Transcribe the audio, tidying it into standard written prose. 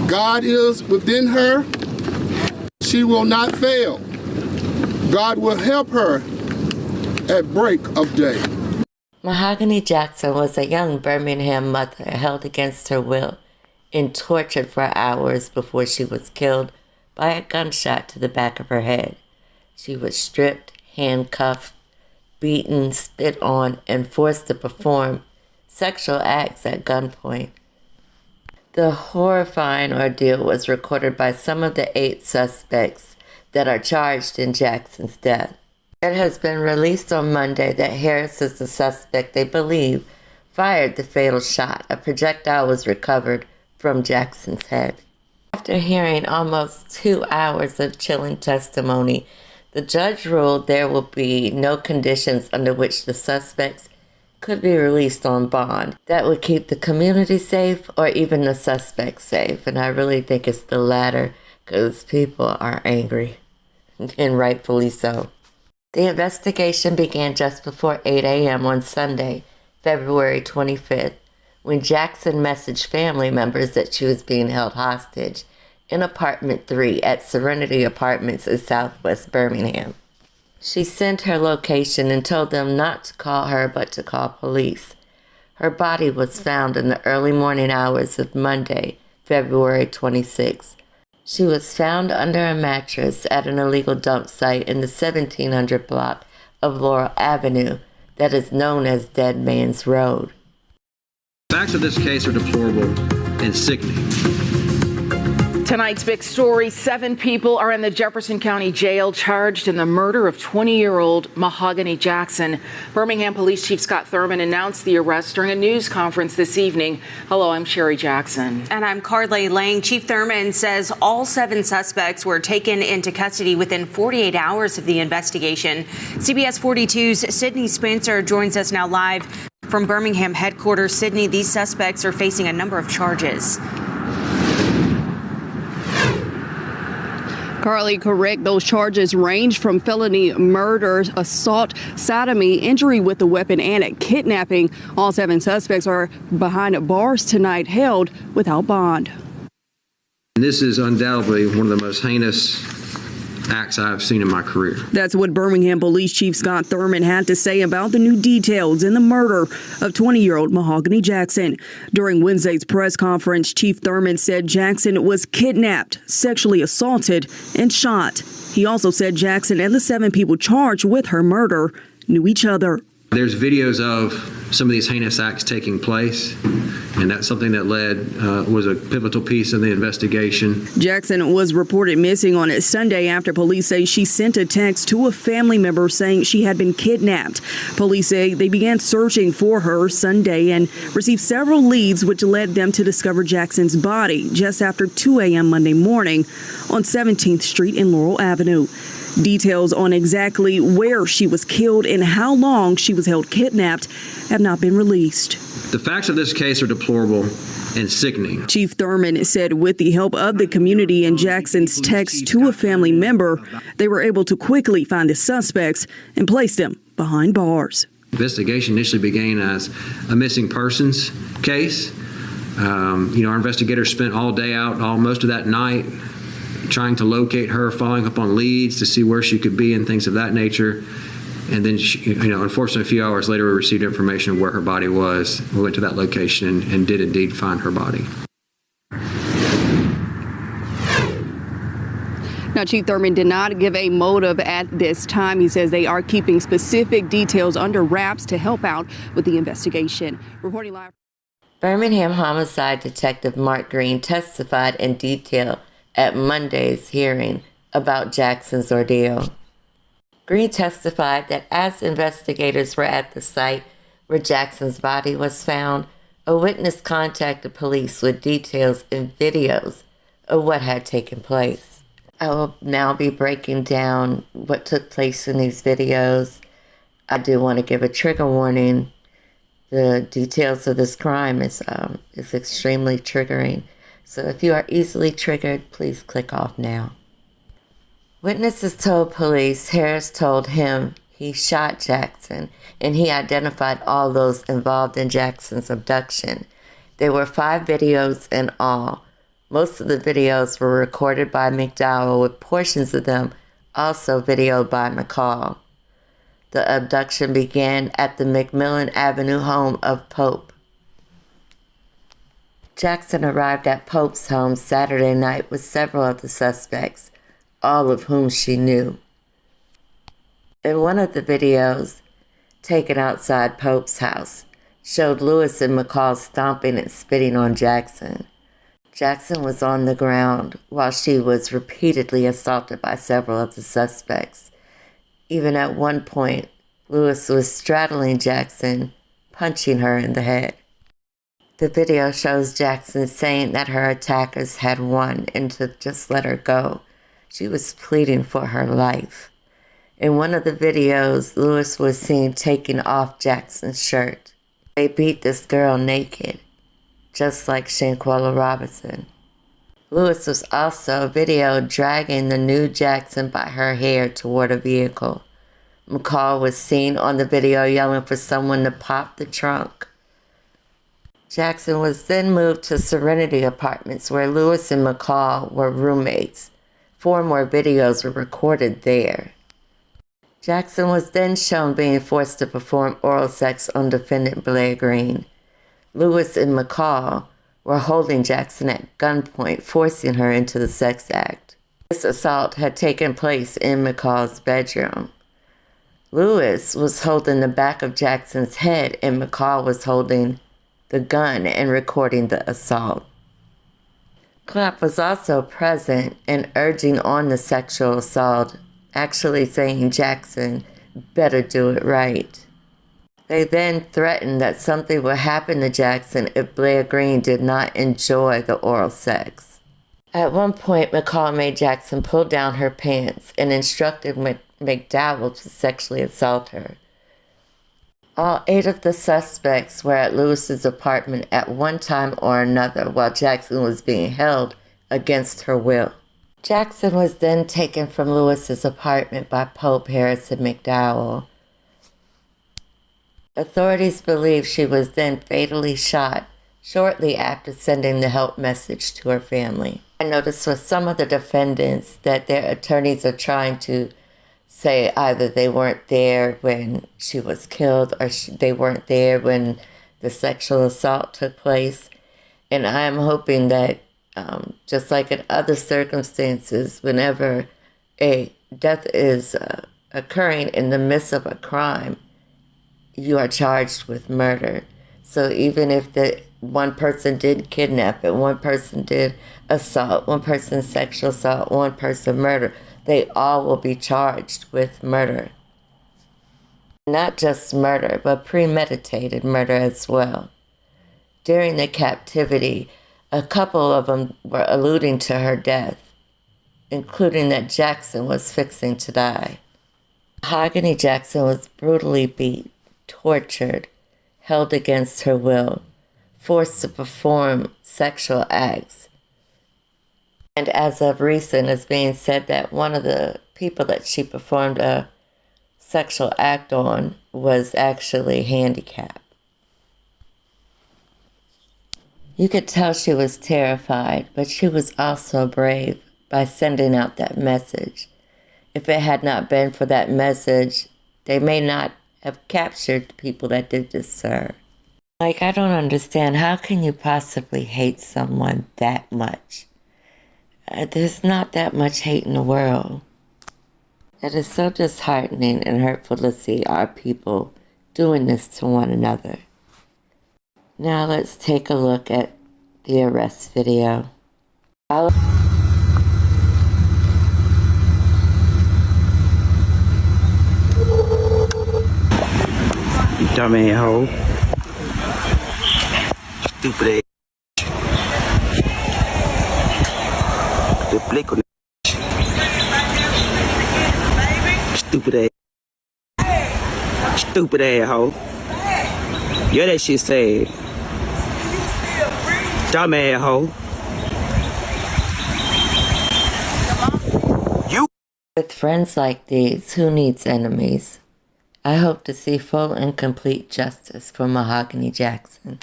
God is within her. She will not fail. God will help her at break of day. Mahogany Jackson was a young Birmingham mother held against her will and tortured for hours before she was killed by a gunshot to the back of her head. She was stripped, handcuffed, beaten, spit on, and forced to perform sexual acts at gunpoint. The horrifying ordeal was recorded by some of the 8 suspects that are charged in Jackson's death. It has been released on Monday that Harris is the suspect they believe fired the fatal shot. A projectile was recovered from Jackson's head. After hearing almost 2 hours of chilling testimony, the judge ruled there will be no conditions under which the suspects could be released on bond. That would keep the community safe or even the suspects safe. And I really think it's the latter because people are angry, and rightfully so. The investigation began just before 8 a.m. on Sunday, February 25th, when Jackson messaged family members that she was being held hostage in apartment 3 at Serenity Apartments in Southwest Birmingham. She sent her location and told them not to call her but to call police. Her body was found in the early morning hours of Monday, February 26th. She was found under a mattress at an illegal dump site in the 1700 block of Laurel Avenue that is known as Dead Man's Road. The facts of this case are deplorable and sickening. Tonight's big story, 7 people are in the Jefferson County Jail charged in the murder of 20-year-old Mahogany Jackson. Birmingham Police Chief Scott Thurmond announced the arrest during a news conference this evening. Hello, I'm Sherry Jackson. And I'm Carly Lang. Chief Thurmond says all 7 suspects were taken into custody within 48 hours of the investigation. CBS 42's Sydney Spencer joins us now live from Birmingham headquarters. Sydney, these suspects are facing a number of charges. Carly, correct. Those charges range from felony murder, assault, sodomy, injury with a weapon, and kidnapping. All 7 suspects are behind bars tonight, held without bond. This is undoubtedly one of the most heinous acts I've seen in my career. That's what Birmingham Police Chief Scott Thurmond had to say about the new details in the murder of 20-year-old Mahogany Jackson. During Wednesday's press conference, Chief Thurmond said Jackson was kidnapped, sexually assaulted, and shot. He also said Jackson and the 7 people charged with her murder knew each other. There's videos of some of these heinous acts taking place, and that's something that was a pivotal piece of the investigation. Jackson was reported missing on Sunday after police say she sent a text to a family member saying she had been kidnapped. Police say they began searching for her Sunday and received several leads, which led them to discover Jackson's body just after 2 a.m. Monday morning on 17th Street and Laurel Avenue. Details on exactly where she was killed and how long she was held kidnapped have not been released. The facts of this case are deplorable and sickening. Chief Thurmond said with the help of the community and Jackson's text to a family member, they were able to quickly find the suspects and place them behind bars. Investigation initially began as a missing persons case. Our investigators spent all day out, most of that night, trying to locate her, following up on leads to see where she could be and things of that nature. And then, unfortunately, a few hours later, we received information of where her body was. We went to that location and did indeed find her body. Now, Chief Thurmond did not give a motive at this time. He says they are keeping specific details under wraps to help out with the investigation. Reporting live. Birmingham Homicide Detective Mark Green testified in detail at Monday's hearing about Jackson's ordeal. Green testified that as investigators were at the site where Jackson's body was found, a witness contacted police with details and videos of what had taken place. I will now be breaking down what took place in these videos. I do want to give a trigger warning. The details of this crime is extremely triggering. So if you are easily triggered, please click off now. Witnesses told police Harris told him he shot Jackson, and he identified all those involved in Jackson's abduction. There were 5 videos in all. Most of the videos were recorded by McDowell, with portions of them also videoed by McCall. The abduction began at the McMillan Avenue home of Pope. Jackson arrived at Pope's home Saturday night with several of the suspects, all of whom she knew. In one of the videos, taken outside Pope's house, showed Lewis and McCall stomping and spitting on Jackson. Jackson was on the ground while she was repeatedly assaulted by several of the suspects. Even at one point, Lewis was straddling Jackson, punching her in the head. The video shows Jackson saying that her attackers had won and to just let her go. She was pleading for her life. In one of the videos, Lewis was seen taking off Jackson's shirt. They beat this girl naked, just like Shanquella Robinson. Lewis was also videoed dragging the nude Jackson by her hair toward a vehicle. McCall was seen on the video yelling for someone to pop the trunk. Jackson was then moved to Serenity Apartments, where Lewis and McCall were roommates. 4 more videos were recorded there. Jackson was then shown being forced to perform oral sex on defendant Blair Green. Lewis and McCall were holding Jackson at gunpoint, forcing her into the sex act. This assault had taken place in McCall's bedroom. Lewis was holding the back of Jackson's head, and McCall was holding the gun and recording the assault. Clapp was also present and urging on the sexual assault, actually saying Jackson better do it right. They then threatened that something would happen to Jackson if Blair Green did not enjoy the oral sex. At one point, McCall made Jackson pull down her pants and instructed McDowell to sexually assault her. All 8 of the suspects were at Lewis's apartment at one time or another while Jackson was being held against her will. Jackson was then taken from Lewis's apartment by Pope, Harris, and McDowell. Authorities believe she was then fatally shot shortly after sending the help message to her family. I noticed with some of the defendants that their attorneys are trying to say either they weren't there when she was killed or they weren't there when the sexual assault took place. And I am hoping that just like in other circumstances, whenever a death is occurring in the midst of a crime, you are charged with murder. So even if one person did kidnap it, one person did assault, one person sexual assault, one person murder, they all will be charged with murder. Not just murder, but premeditated murder as well. During the captivity, a couple of them were alluding to her death, including that Jackson was fixing to die. Mahogany Jackson was brutally beat, tortured, held against her will, forced to perform sexual acts. And as of recent, it's being said that one of the people that she performed a sexual act on was actually handicapped. You could tell she was terrified, but she was also brave by sending out that message. If it had not been for that message, they may not have captured the people that did this to her. I don't understand. How can you possibly hate someone that much? There's not that much hate in the world. It is so disheartening and hurtful to see our people doing this to one another. Now let's take a look at the arrest video. Dumbass hoe. Stupid ass. The blick on the stupid ass. Stupid ass hoe. Yeah, that shit sad. Dumbass hoe. You. With friends like these, who needs enemies? I hope to see full and complete justice for Mahogany Jackson.